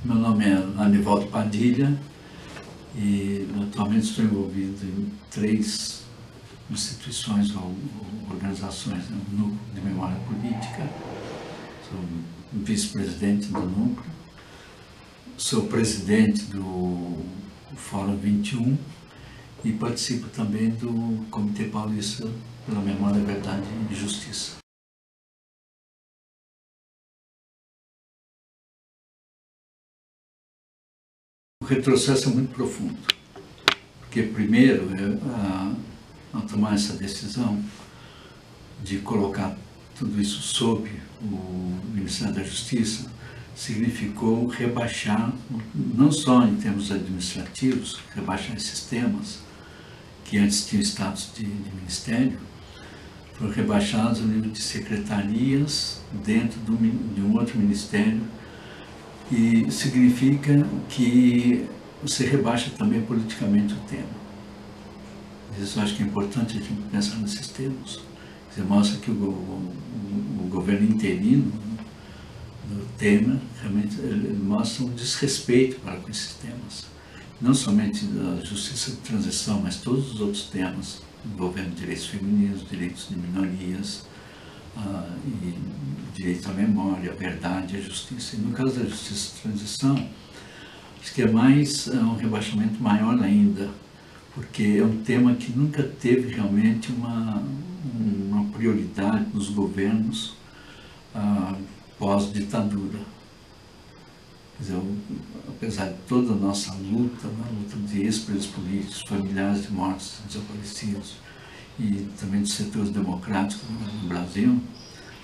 Meu nome é Anivaldo Padilha e atualmente estou envolvido em 3 instituições ou organizações, né? O Núcleo de Memória Política, sou vice-presidente do núcleo, sou presidente do Fórum 21 e participo também do Comitê Paulista pela Memória, Verdade e Justiça. O retrocesso é muito profundo, porque primeiro, ao tomar essa decisão de colocar tudo isso sob o Ministério da Justiça, significou rebaixar, não só em termos administrativos, rebaixar esses temas, que antes tinham status de ministério, foram rebaixados ao nível de secretarias dentro de um outro ministério, e significa que você rebaixa também politicamente o tema. Isso eu acho que é importante a gente pensar nesses termos. Você mostra que o governo interino, no tema, realmente ele mostra um desrespeito para com esses temas. Não somente da justiça de transição, mas todos os outros temas envolvendo direitos femininos, direitos de minorias, e direito à memória, à verdade e à justiça. E no caso da justiça de transição, acho que é um rebaixamento maior ainda, porque é um tema que nunca teve realmente uma prioridade nos governos pós-ditadura. Quer dizer, apesar de toda a nossa luta, a luta de ex-presos políticos, familiares de mortos e desaparecidos, e também dos setores democráticos no Brasil,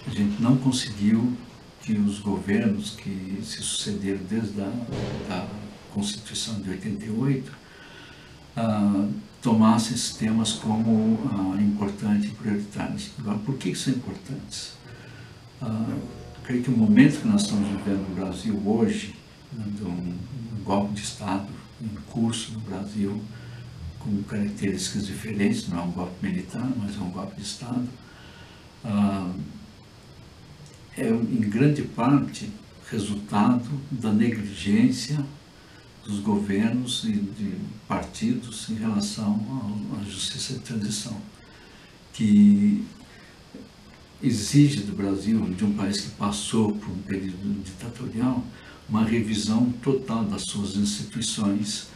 a gente não conseguiu que os governos que se sucederam desde a Constituição de 88 tomassem esses temas como importantes e prioritários. Agora, por que são importantes? Creio que o momento que nós estamos vivendo no Brasil hoje, de um golpe de Estado em curso no Brasil, com características diferentes, não é um golpe militar, mas é um golpe de Estado, é em grande parte resultado da negligência dos governos e de partidos em relação à justiça de transição, que exige do Brasil, de um país que passou por um período ditatorial, uma revisão total das suas instituições,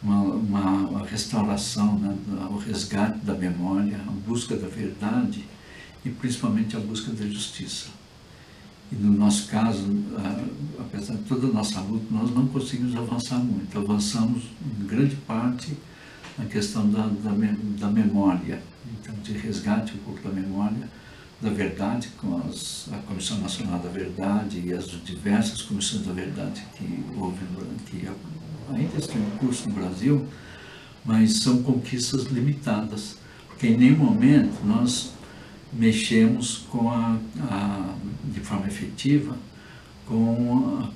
uma restauração, né, o resgate da memória, a busca da verdade e principalmente a busca da justiça. E no nosso caso, apesar de toda a nossa luta, nós não conseguimos avançar muito. Avançamos em grande parte na questão da memória, então de resgate um pouco da memória, da verdade, com a Comissão Nacional da Verdade e as diversas comissões da verdade que houve, que ainda estão em curso no Brasil, mas são conquistas limitadas, porque em nenhum momento nós mexemos com de forma efetiva com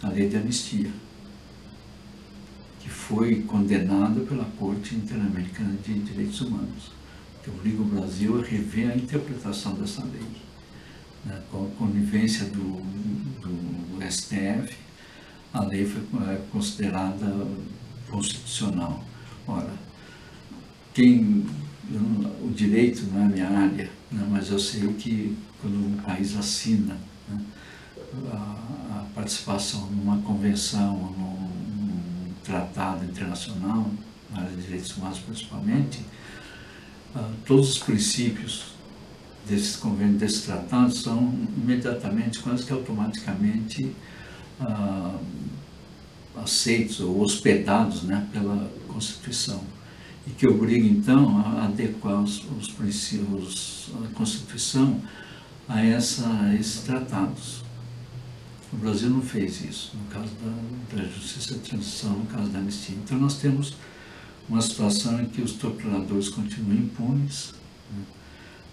a lei de anistia, que foi condenada pela Corte Interamericana de Direitos Humanos, que obriga o Brasil a rever a interpretação dessa lei, né? Com a conivência do STF, a lei foi considerada constitucional. Ora, o direito não é a minha área, né, mas eu sei que quando um país assina, né, a participação numa convenção, num tratado internacional, na área de direitos humanos principalmente, todos os princípios desses convênios, desses tratados, são imediatamente, quase que automaticamente, aceitos ou hospedados, né, pela Constituição, e que obriga então a adequar os princípios, a Constituição a esses tratados. O Brasil não fez isso, no caso da justiça de transição, no caso da anistia. Então nós temos uma situação em que os torturadores continuam impunes, né?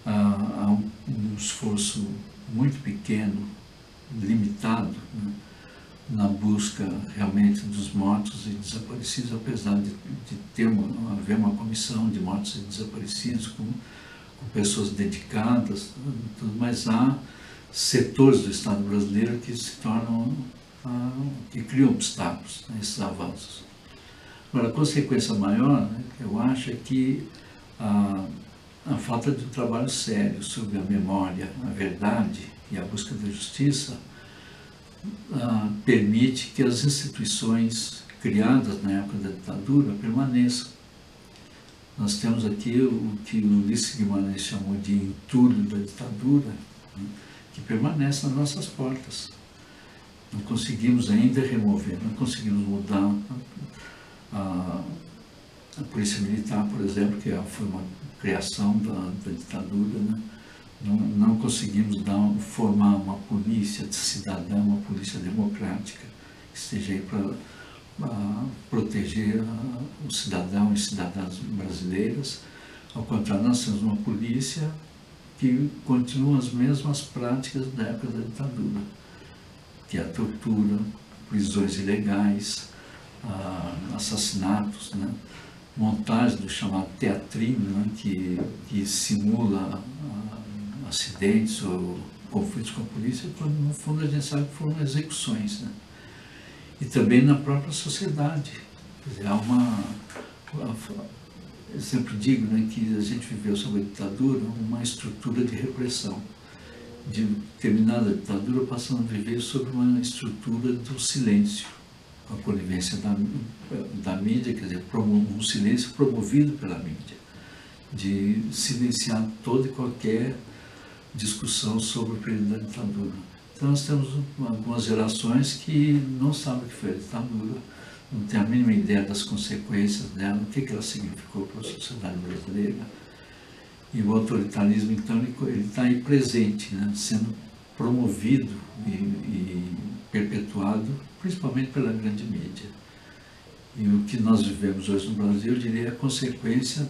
Há um esforço muito pequeno, limitado, né, na busca realmente dos mortos e desaparecidos, apesar de haver uma comissão de mortos e desaparecidos com pessoas dedicadas, mas há setores do Estado brasileiro que se tornam que criam obstáculos a esses avanços. Agora, a consequência maior, né, que eu acho, é que a falta de um trabalho sério sobre a memória, a verdade e a busca da justiça permite que as instituições criadas na época da ditadura permaneçam. Nós temos aqui o que o Ulisses Guimarães chamou de entulho da ditadura, né, que permanece nas nossas portas. Não conseguimos ainda remover, não conseguimos mudar a Polícia Militar, por exemplo, que foi uma criação da ditadura, né? Não conseguimos formar uma polícia cidadã, uma polícia democrática, que esteja aí para proteger os cidadãos e cidadãs brasileiras. Ao contrário, nós temos uma polícia que continua as mesmas práticas da época da ditadura, que é a tortura, prisões ilegais, assassinatos, né? Montagem do chamado teatrinho, né? que simula acidentes ou conflitos com a polícia, quando no fundo a gente sabe que foram execuções, né? E também na própria sociedade. Quer dizer, eu sempre digo, né, que a gente viveu sob a ditadura uma estrutura de repressão. De terminada a ditadura, passando a viver sob uma estrutura do silêncio, com a conivência da mídia, quer dizer, um silêncio promovido pela mídia, de silenciar toda e qualquer discussão sobre o período da ditadura. Então nós temos algumas gerações que não sabem o que foi a ditadura, não têm a mínima ideia das consequências dela, o que ela significou para a sociedade brasileira. E o autoritarismo, então, ele está aí presente, né, sendo promovido e perpetuado, principalmente pela grande mídia. E o que nós vivemos hoje no Brasil, eu diria, é a consequência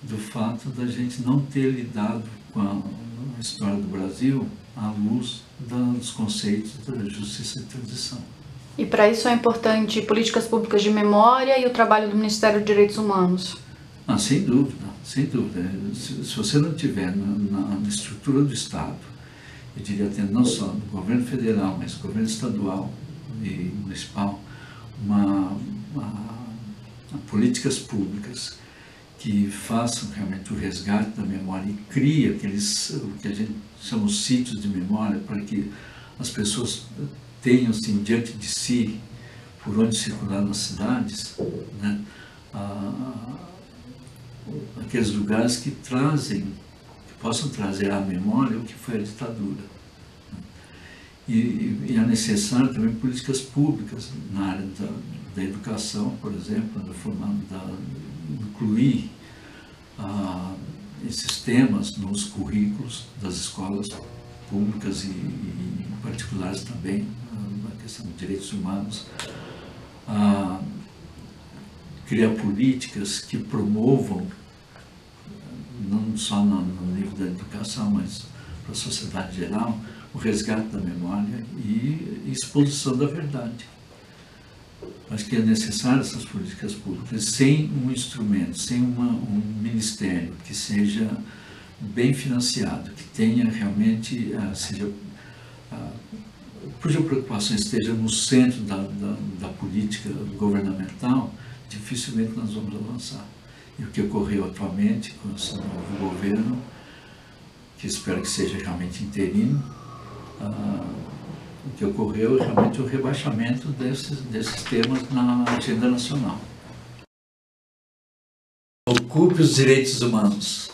do fato da gente não ter lidado com a história do Brasil à luz dos conceitos da justiça de transição. E para isso é importante políticas públicas de memória e o trabalho do Ministério dos Direitos Humanos? Sem dúvida, sem dúvida. Se você não tiver na estrutura do Estado, eu diria até não só no governo federal, mas no governo estadual e municipal, políticas públicas que façam realmente o resgate da memória e cria o que a gente chama os sítios de memória, para que as pessoas tenham assim, diante de si, por onde circular nas cidades, né, aqueles lugares que possam trazer à memória o que foi a ditadura. E é necessário também políticas públicas na área da educação, por exemplo, incluir esses temas nos currículos das escolas públicas e particulares também, na questão de direitos humanos, criar políticas que promovam, não só no nível da educação, mas para a sociedade geral, o resgate da memória e exposição da verdade. Acho que é necessário essas políticas públicas sem um instrumento, sem um ministério que seja bem financiado, que tenha realmente, cuja preocupação esteja no centro da política governamental, dificilmente nós vamos avançar. E o que ocorreu atualmente com esse novo governo, que espero que seja realmente interino, o que ocorreu é realmente o rebaixamento desses temas na agenda nacional. Ocupe os direitos humanos.